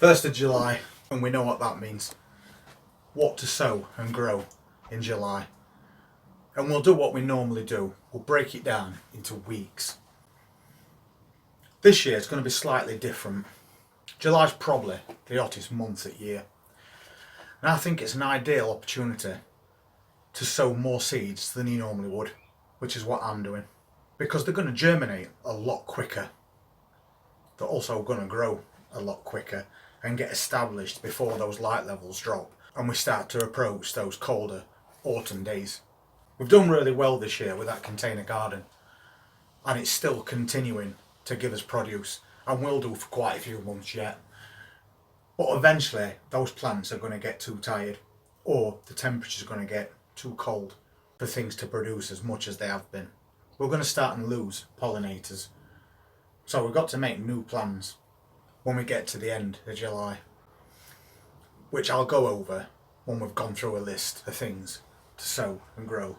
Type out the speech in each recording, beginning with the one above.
1st of July, and we know what that means. What to sow and grow in July. And we'll do what we normally do. We'll break it down into weeks. This year it's going to be slightly different. July's probably the hottest month of the year. And I think it's an ideal opportunity to sow more seeds than you normally would, which is what I'm doing. Because they're going to germinate a lot quicker. They're also going to grow a lot quicker and get established before those light levels drop and we start to approach those colder autumn days. We've done really well this year with that container garden, and it's still continuing to give us produce, and will do for quite a few months yet. But eventually those plants are going to get too tired, or the temperature's going to get too cold for things to produce as much as they have been. We're going to start and lose pollinators, so we've got to make new plans when we get to the end of July, which I'll go over when we've gone through a list of things to sow and grow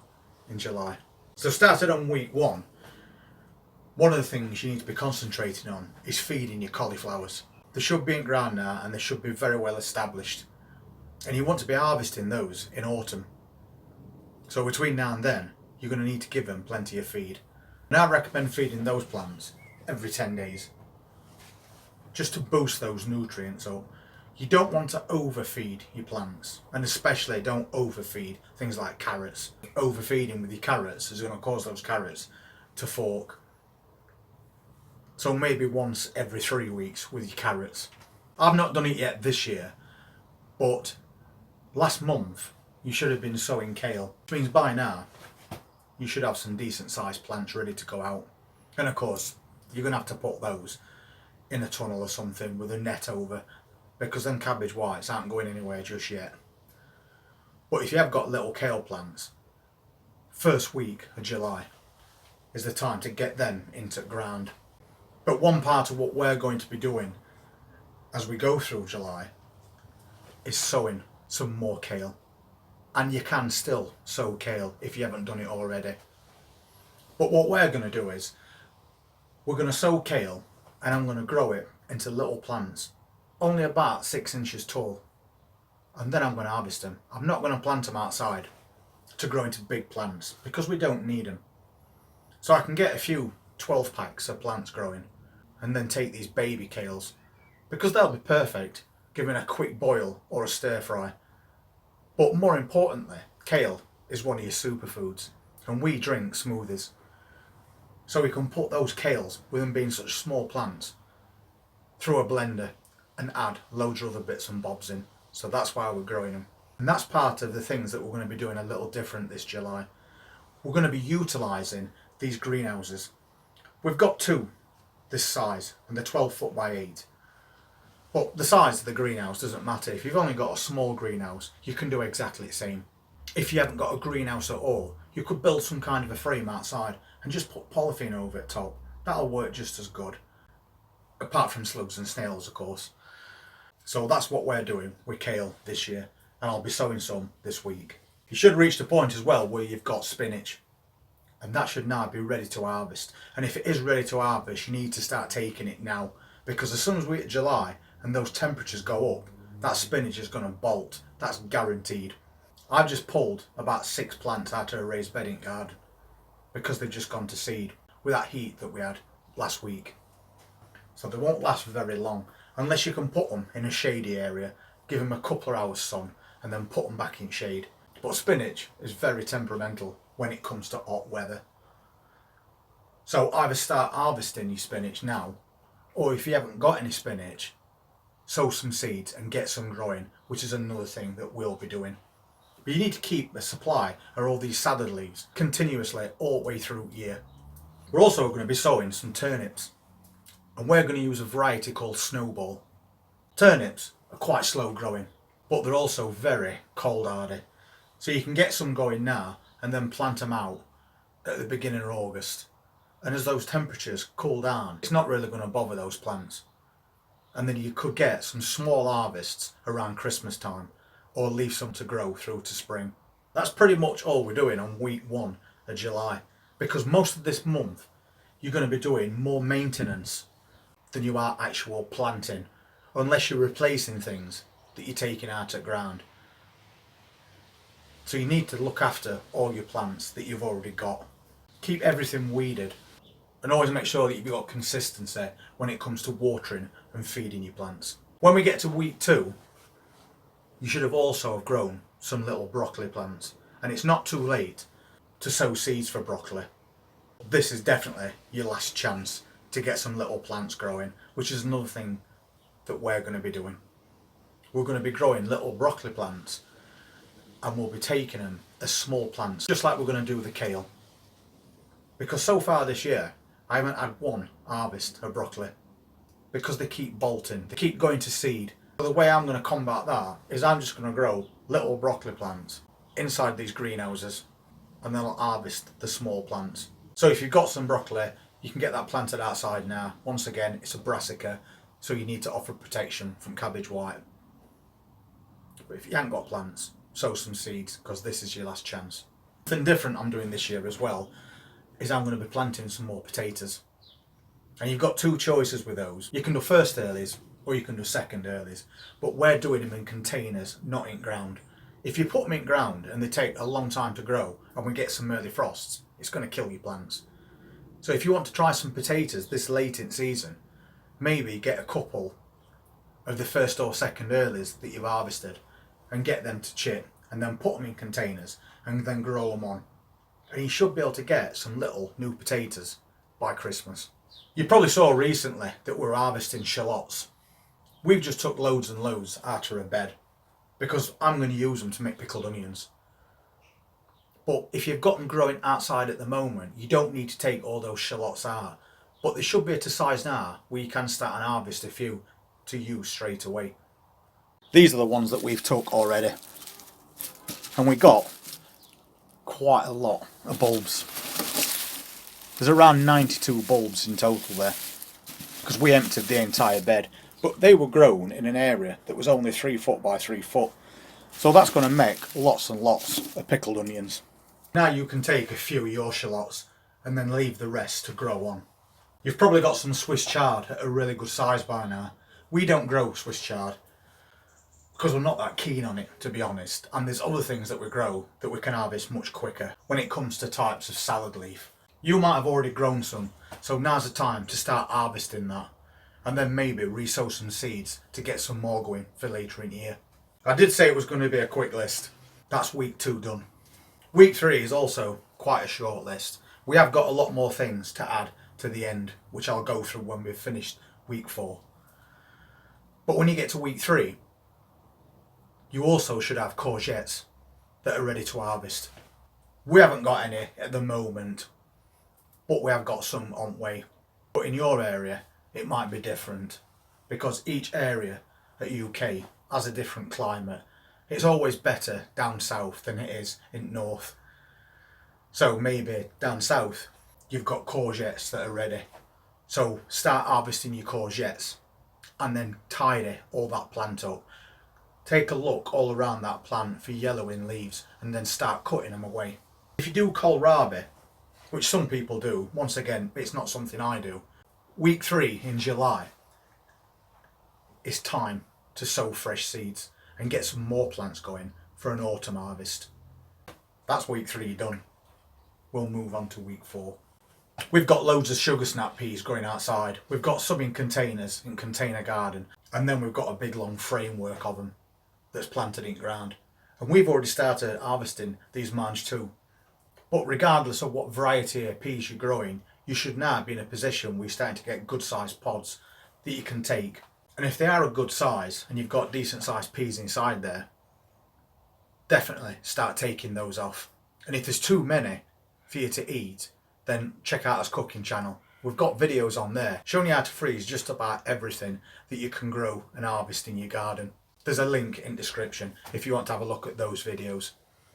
in July. So started on week 1, one of the things you need to be concentrating on is feeding your cauliflowers. They should be in ground now and they should be very well established, and you want to be harvesting those in autumn. So between now and then you're going to need to give them plenty of feed, and I recommend feeding those plants every 10 days just to boost those nutrients up. You don't want to overfeed your plants, and especially don't overfeed things like carrots. Overfeeding with your carrots is going to cause those carrots to fork. So maybe once every 3 weeks with your carrots. I've not done it yet this year, but last month you should have been sowing kale, which means by now you should have some decent sized plants ready to go out. And of course you're going to have to put those in a tunnel or something with a net over, because them cabbage whites aren't going anywhere just yet. But if you have got little kale plants, first week of July is the time to get them into the ground. But one part of what we're going to be doing as we go through July is sowing some more kale. And you can still sow kale if you haven't done it already. But what we're going to do is we're going to sow kale, and I'm going to grow it into little plants, only about 6 inches tall, and then I'm going to harvest them. I'm not going to plant them outside to grow into big plants because we don't need them. So I can get a few 12 packs of plants growing and then take these baby kales, because they'll be perfect given a quick boil or a stir fry. But more importantly, kale is one of your superfoods, and we drink smoothies. So we can put those kales, with them being such small plants, through a blender and add loads of other bits and bobs in. So that's why we're growing them. And that's part of the things that we're going to be doing a little different this July. We're going to be utilising these greenhouses. We've got 2 this size, and they're 12 foot by 8. But the size of the greenhouse doesn't matter. If you've only got a small greenhouse, you can do exactly the same. If you haven't got a greenhouse at all, you could build some kind of a frame outside and just put polythene over it top. That'll work just as good. Apart from slugs and snails, of course. So that's what we're doing with kale this year, and I'll be sowing some this week. You should reach the point as well where you've got spinach, and that should now be ready to harvest. And if it is ready to harvest, you need to start taking it now, because as soon as we hit July and those temperatures go up, that spinach is going to bolt. That's guaranteed. I've just pulled about 6 plants out of a raised bedding garden because they've just gone to seed with that heat that we had last week. So they won't last very long unless you can put them in a shady area, give them a couple of hours sun, and then put them back in shade. But spinach is very temperamental when it comes to hot weather. So either start harvesting your spinach now, or if you haven't got any spinach, sow some seeds and get some growing, which is another thing that we'll be doing. But you need to keep a supply of all these salad leaves continuously all the way through the year. We're also going to be sowing some turnips, and we're going to use a variety called Snowball. Turnips are quite slow growing, but they're also very cold hardy. So you can get some going now and then plant them out at the beginning of August. And as those temperatures cool down, it's not really going to bother those plants. And then you could get some small harvests around Christmas time, or leave some to grow through to spring. That's pretty much all we're doing on week 1 of July, because most of this month you're going to be doing more maintenance than you are actual planting. unless you're replacing things that you're taking out of ground. So you need to look after all your plants that you've already got. Keep everything weeded and always make sure that you've got consistency when it comes to watering and feeding your plants. When we get to week 2, you should have also have grown some little broccoli plants, and it's not too late to sow seeds for broccoli. This is definitely your last chance to get some little plants growing, which is another thing that we're going to be doing. We're going to be growing little broccoli plants, and we'll be taking them as small plants, just like we're going to do with the kale. Because so far this year, I haven't had one harvest of broccoli because they keep bolting, they keep going to seed. So the way I'm going to combat that is I'm just going to grow little broccoli plants inside these greenhouses, and then I'll harvest the small plants. So if you've got some broccoli, you can get that planted outside now. Once again, it's a brassica, so you need to offer protection from cabbage white. But if you haven't got plants, sow some seeds, because this is your last chance. Something different I'm doing this year as well is I'm going to be planting some more potatoes. And you've got 2 choices with those. You can do first earlies or you can do second earlies. But we're doing them in containers, not in ground. If you put them in ground and they take a long time to grow and we get some early frosts, it's going to kill your plants. So if you want to try some potatoes this late in season, maybe get a couple of the first or second earlies that you've harvested and get them to chip, and then put them in containers and then grow them on. And you should be able to get some little new potatoes by Christmas. You probably saw recently that we're harvesting shallots. We've just took loads and loads out of a bed because I'm going to use them to make pickled onions. But if you've got them growing outside at the moment, you don't need to take all those shallots out. But they should be at a size now where you can start and harvest a few to use straight away. These are the ones that we've took already. And we got quite a lot of bulbs. There's around 92 bulbs in total there, because we emptied the entire bed. But they were grown in an area that was only 3 foot by 3 foot. So that's going to make lots and lots of pickled onions. Now you can take a few of your shallots and then leave the rest to grow on. You've probably got some Swiss Chard at a really good size by now. We don't grow Swiss Chard because we're not that keen on it, to be honest. And there's other things that we grow that we can harvest much quicker when it comes to types of salad leaf. You might have already grown some, so now's the time to start harvesting that. And then maybe re-sow some seeds to get some more going for later in the year. I did say it was going to be a quick list. That's week 2 done. Week 3 is also quite a short list. We have got a lot more things to add to the end, which I'll go through when we've finished week 4. But when you get to week 3, you also should have courgettes that are ready to harvest. We haven't got any at the moment, but we have got some on way. But in your area, it might be different, because each area at UK has a different climate. It's always better down south than it is in north. So maybe down south, you've got courgettes that are ready. So start harvesting your courgettes and then tidy all that plant up. Take a look all around that plant for yellowing leaves and then start cutting them away. If you do kohlrabi, which some people do, once again, it's not something I do, week 3 in July, it's time to sow fresh seeds and get some more plants going for an autumn harvest. That's week 3 done. We'll move on to week 4. We've got loads of sugar snap peas growing outside. We've got some in containers in container garden, and then we've got a big long framework of them that's planted in ground. And we've already started harvesting these mangetout. But regardless of what variety of peas you're growing, you should now be in a position where you're starting to get good sized pods that you can take. And if they are a good size and you've got decent sized peas inside there, definitely start taking those off. And if there's too many for you to eat, then check out our cooking channel. We've got videos on there showing you how to freeze just about everything that you can grow and harvest in your garden. There's a link in the description if you want to have a look at those videos.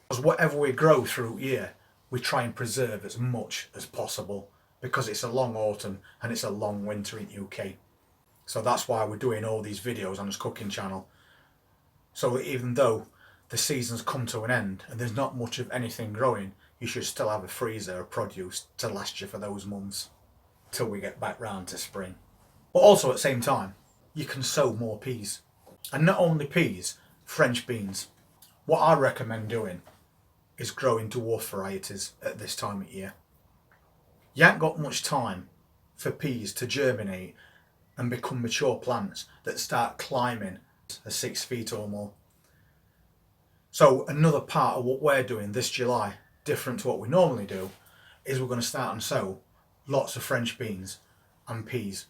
Because whatever we grow through here, we try and preserve as much as possible, because it's a long autumn and it's a long winter in UK. So that's why we're doing all these videos on this cooking channel. So that even though the season's come to an end and there's not much of anything growing, you should still have a freezer of produce to last you for those months till we get back round to spring. But also at the same time, you can sow more peas. And not only peas, French beans. What I recommend doing is growing dwarf varieties at this time of year. You ain't got much time for peas to germinate and become mature plants that start climbing 6 feet or more. So another part of what we're doing this July, different to what we normally do, is we're going to start and sow lots of French beans and peas,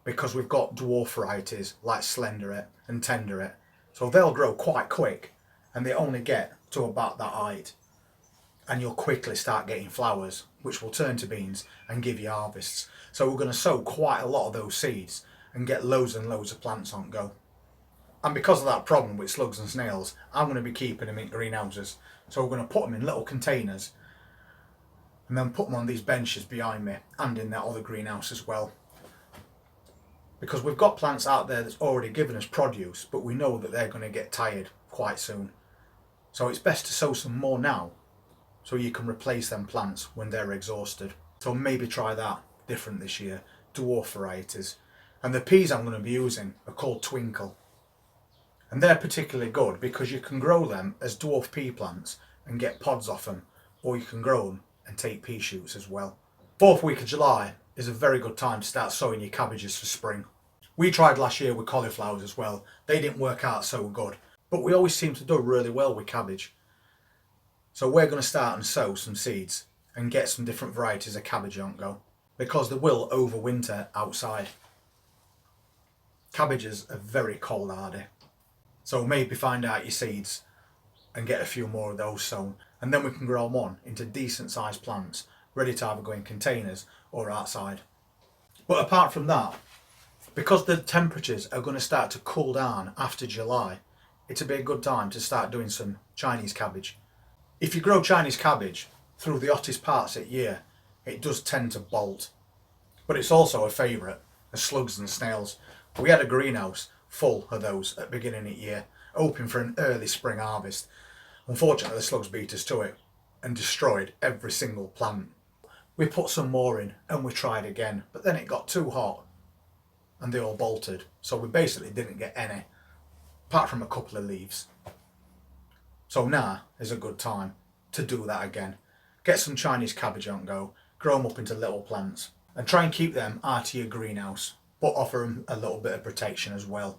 because we've got dwarf varieties like Slenderet and Tenderet, so they'll grow quite quick and they only get to about that height, and you'll quickly start getting flowers which will turn to beans and give you harvests. So we're going to sow quite a lot of those seeds and get loads and loads of plants on go. And because of that problem with slugs and snails, I'm going to be keeping them in greenhouses. So we're going to put them in little containers and then put them on these benches behind me and in that other greenhouse as well. Because we've got plants out there that's already given us produce, but we know that they're going to get tired quite soon. So it's best to sow some more now, so you can replace them plants when they're exhausted. So maybe try that different this year, dwarf varieties. And the peas I'm going to be using are called Twinkle. And they're particularly good because you can grow them as dwarf pea plants and get pods off them, or you can grow them and take pea shoots as well. 4th week of July is a very good time to start sowing your cabbages for spring. We tried last year with cauliflowers as well. They didn't work out so good, but we always seem to do really well with cabbage. So we're going to start and sow some seeds and get some different varieties of cabbage on go, because they will overwinter outside. Cabbages are very cold hardy. So maybe find out your seeds and get a few more of those sown, and then we can grow them on into decent sized plants, ready to either go in containers or outside. But apart from that, because the temperatures are going to start to cool down after July, it'll be a good time to start doing some Chinese cabbage. If you grow Chinese cabbage through the hottest parts of the year, it does tend to bolt. But it's also a favourite of slugs and snails. We had a greenhouse full of those at the beginning of the year, hoping for an early spring harvest. Unfortunately, the slugs beat us to it and destroyed every single plant. We put some more in and we tried again, but then it got too hot and they all bolted. So we basically didn't get any, apart from a couple of leaves. So now is a good time to do that again. Get some Chinese cabbage on go, grow them up into little plants, and try and keep them out of your greenhouse, but offer them a little bit of protection as well.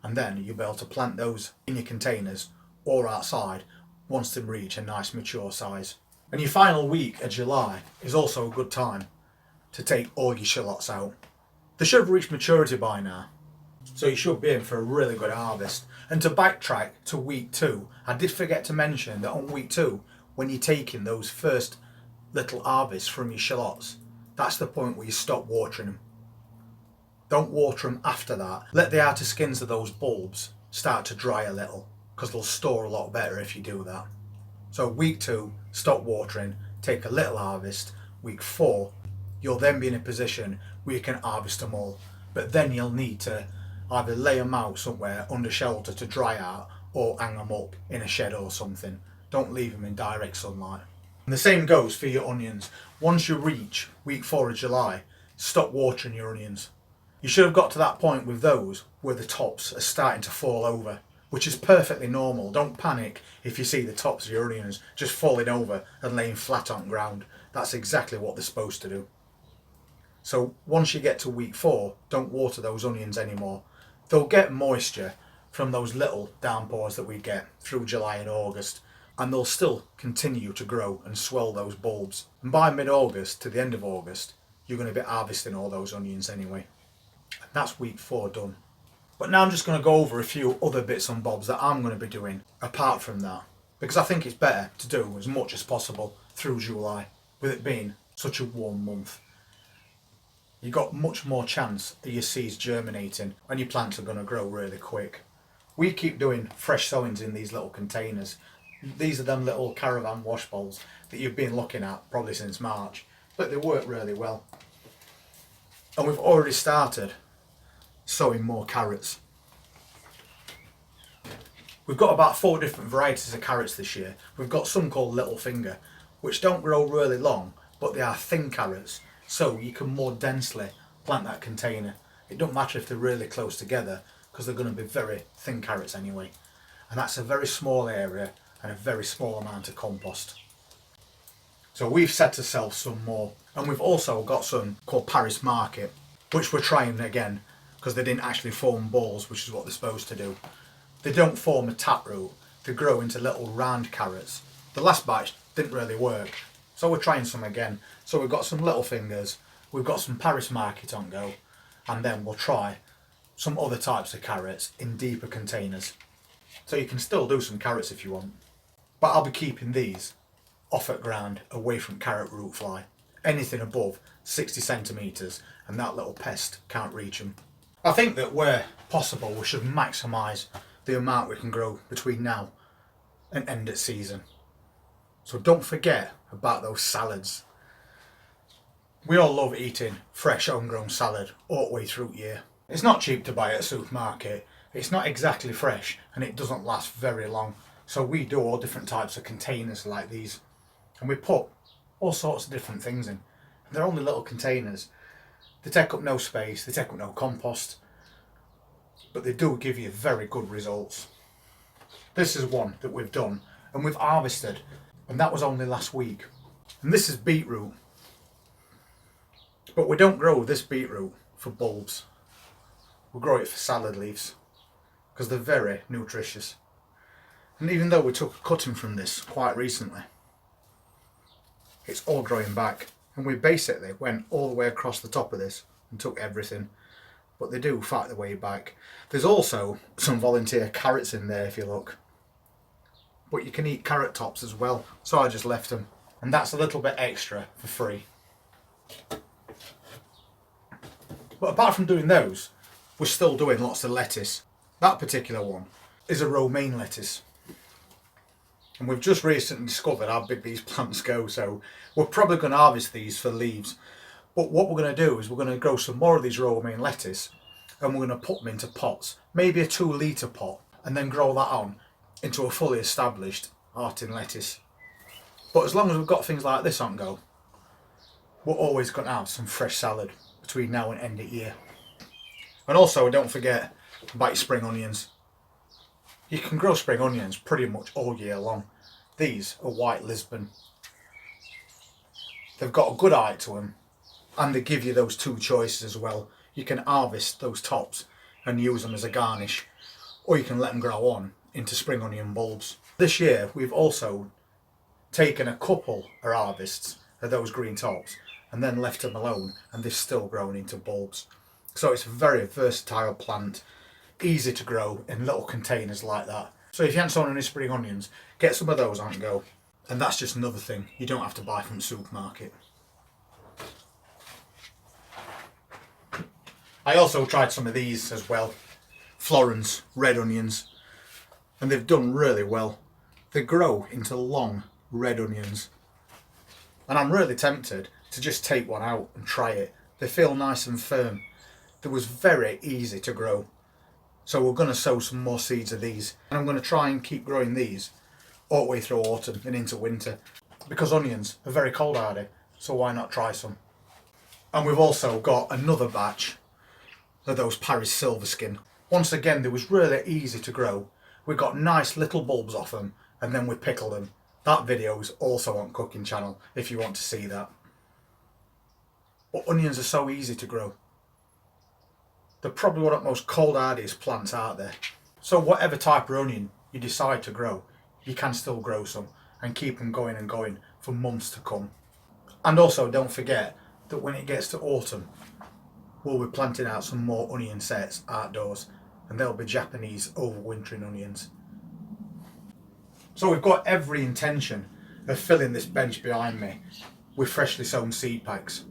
And then you'll be able to plant those in your containers or outside once they reach a nice mature size. And your final week of July is also a good time to take all your shallots out. They should have reached maturity by now, so you should be in for a really good harvest. And to backtrack to week 2, I did forget to mention that on week 2, when you're taking those first little harvests from your shallots, that's the point where you stop watering them. Don't water them after that. Let the outer skins of those bulbs start to dry a little, because they'll store a lot better if you do that. So week 2, stop watering, take a little harvest. Week 4, you'll then be in a position where you can harvest them all, but then you'll need to either lay them out somewhere under shelter to dry out or hang them up in a shed or something. Don't leave them in direct sunlight. And the same goes for your onions. Once you reach week 4 of July, stop watering your onions. You should have got to that point with those where the tops are starting to fall over, which is perfectly normal. Don't panic if you see the tops of your onions just falling over and laying flat on ground. That's exactly what they're supposed to do. So once you get to week 4, don't water those onions anymore. They'll get moisture from those little downpours that we get through July and August, and they'll still continue to grow and swell those bulbs. And by mid-August to the end of August, you're going to be harvesting all those onions anyway. And that's week 4 done. But now I'm just going to go over a few other bits and bobs that I'm going to be doing apart from that, because I think it's better to do as much as possible through July, with it being such a warm month. You've got much more chance of your seeds germinating, and your plants are going to grow really quick. We keep doing fresh sowings in these little containers. These are them little caravan wash bowls that you've been looking at probably since March, but they work really well. And we've already started sowing more carrots. We've got about 4 different varieties of carrots this year. We've got some called Little Finger, which don't grow really long, but they are thin carrots, so you can more densely plant that container. It don't matter if they're really close together because they're going to be very thin carrots anyway. And that's a very small area and a very small amount of compost. So we've set ourselves some more, and we've also got some called Paris Market, which we're trying again because they didn't actually form balls, which is what they're supposed to do. They don't form a taproot, they grow into little round carrots. The last batch didn't really work, so we're trying some again. So we've got some little fingers, we've got some Paris Market on go, and then we'll try some other types of carrots in deeper containers. So you can still do some carrots if you want, but I'll be keeping these off at ground, away from carrot root fly. Anything above 60 centimetres and that little pest can't reach them. I think that where possible we should maximise the amount we can grow between now and end of season. So don't forget about those salads. We all love eating fresh homegrown salad all the way through the year. It's not cheap to buy at a supermarket, it's not exactly fresh, and it doesn't last very long. So we do all different types of containers like these, and we put all sorts of different things in. They're only little containers. They take up no space, they take up no compost, but they do give you very good results. This is one that we've done and we've harvested, and that was only last week. And this is beetroot. But we don't grow this beetroot for bulbs. We grow it for salad leaves because they're very nutritious. And even though we took a cutting from this quite recently, it's all growing back. And we basically went all the way across the top of this and took everything. But they do fight their way back. There's also some volunteer carrots in there if you look. But you can eat carrot tops as well, so I just left them. And that's a little bit extra for free. But apart from doing those, we're still doing lots of lettuce. That particular one is a romaine lettuce. And we've just recently discovered how big these plants go, so we're probably going to harvest these for leaves. But what we're going to do is we're going to grow some more of these romaine lettuce and we're going to put them into pots, maybe a 2 litre pot, and then grow that on into a fully established arting lettuce. But as long as we've got things like this on go, we're always going to have some fresh salad between now and end of year. And also don't forget about your spring onions. You can grow spring onions pretty much all year long. These are white Lisbon. They've got a good height to them, and they give you those 2 choices as well. You can harvest those tops and use them as a garnish, or you can let them grow on into spring onion bulbs. This year we've also taken a couple of harvests of those green tops and then left them alone, and they've still grown into bulbs. So it's a very versatile plant, easy to grow in little containers like that. So if you haven't sown any spring onions, get some of those on go. And that's just another thing you don't have to buy from the supermarket. I also tried some of these as well, Florence red onions, and they've done really well. They grow into long red onions, and I'm really tempted to just take one out and try it. They feel nice and firm. They was very easy to grow. So we're going to sow some more seeds of these, and I'm going to try and keep growing these all the way through autumn and into winter, because onions are very cold hardy, so why not try some? And we've also got another batch of those Paris Silver Skin. Once again, they was really easy to grow. We got nice little bulbs off them, and then we pickled them. That video is also on Cooking Channel if you want to see that. But onions are so easy to grow. They're probably one of the most cold hardiest plants out there. So whatever type of onion you decide to grow, you can still grow some and keep them going and going for months to come. And also don't forget that when it gets to autumn, we'll be planting out some more onion sets outdoors, and they'll be Japanese overwintering onions. So we've got every intention of filling this bench behind me with freshly sown seed packs,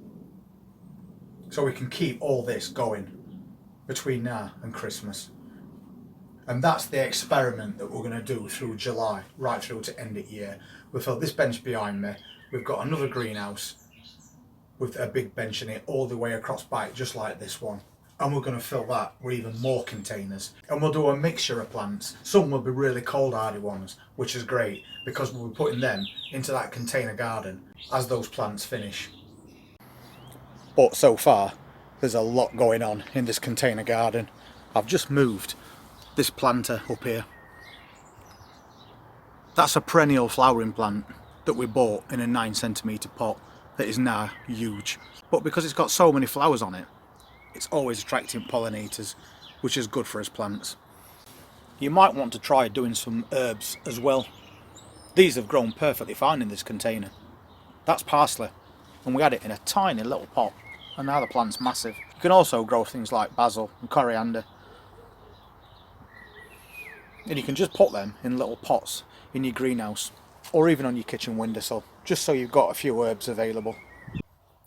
so we can keep all this going between now and Christmas. And that's the experiment that we're going to do through July, right through to end of year. We've filled this bench behind me, we've got another greenhouse with a big bench in it all the way across back, just like this one. And we're going to fill that with even more containers. And we'll do a mixture of plants. Some will be really cold hardy ones, which is great, because we'll be putting them into that container garden as those plants finish. But so far, there's a lot going on in this container garden. I've just moved this planter up here. That's a perennial flowering plant that we bought in a 9cm pot that is now huge. But because it's got so many flowers on it, it's always attracting pollinators, which is good for us plants. You might want to try doing some herbs as well. These have grown perfectly fine in this container. That's parsley, and we had it in a tiny little pot, and now the plant's massive. You can also grow things like basil and coriander, and you can just put them in little pots in your greenhouse or even on your kitchen windowsill, just so you've got a few herbs available.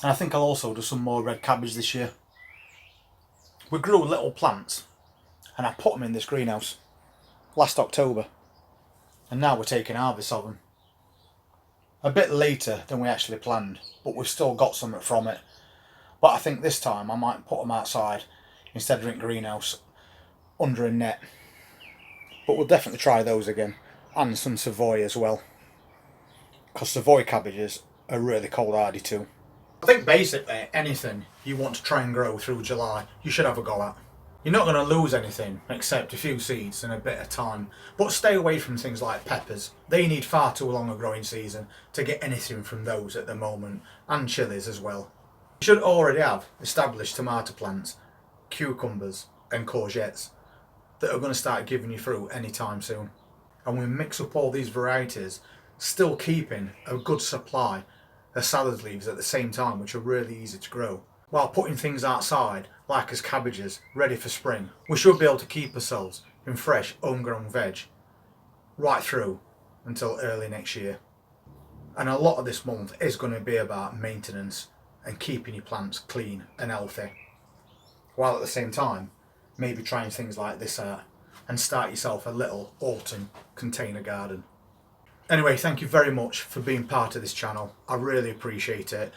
And I think I'll also do some more red cabbage this year. We grew little plants and I put them in this greenhouse last October, and now we're taking harvest of them. A bit later than we actually planned, but we've still got something from it. But I think this time I might put them outside instead of in greenhouse under a net. But we'll definitely try those again, and some Savoy as well, because Savoy cabbages are really cold hardy too. I think basically anything you want to try and grow through July, you should have a go at. You're not going to lose anything except a few seeds and a bit of time, but stay away from things like peppers. They need far too long a growing season to get anything from those at the moment, and chilies as well. You should already have established tomato plants, cucumbers and courgettes that are going to start giving you fruit anytime soon. And we mix up all these varieties, still keeping a good supply of salad leaves at the same time, which are really easy to grow, while putting things outside like as cabbages ready for spring. We should be able to keep ourselves in fresh homegrown veg right through until early next year. And a lot of this month is going to be about maintenance and keeping your plants clean and healthy, while at the same time maybe trying things like this out and start yourself a little autumn container garden. Anyway, thank you very much for being part of this channel. I really appreciate it.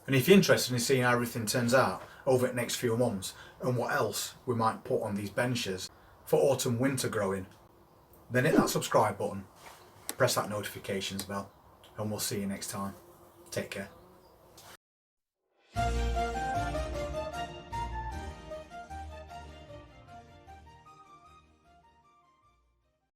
And if you're interested in seeing how everything turns out over the next few months and what else we might put on these benches for autumn winter growing, then hit that subscribe button, press that notifications bell, and we'll see you next time. Take care.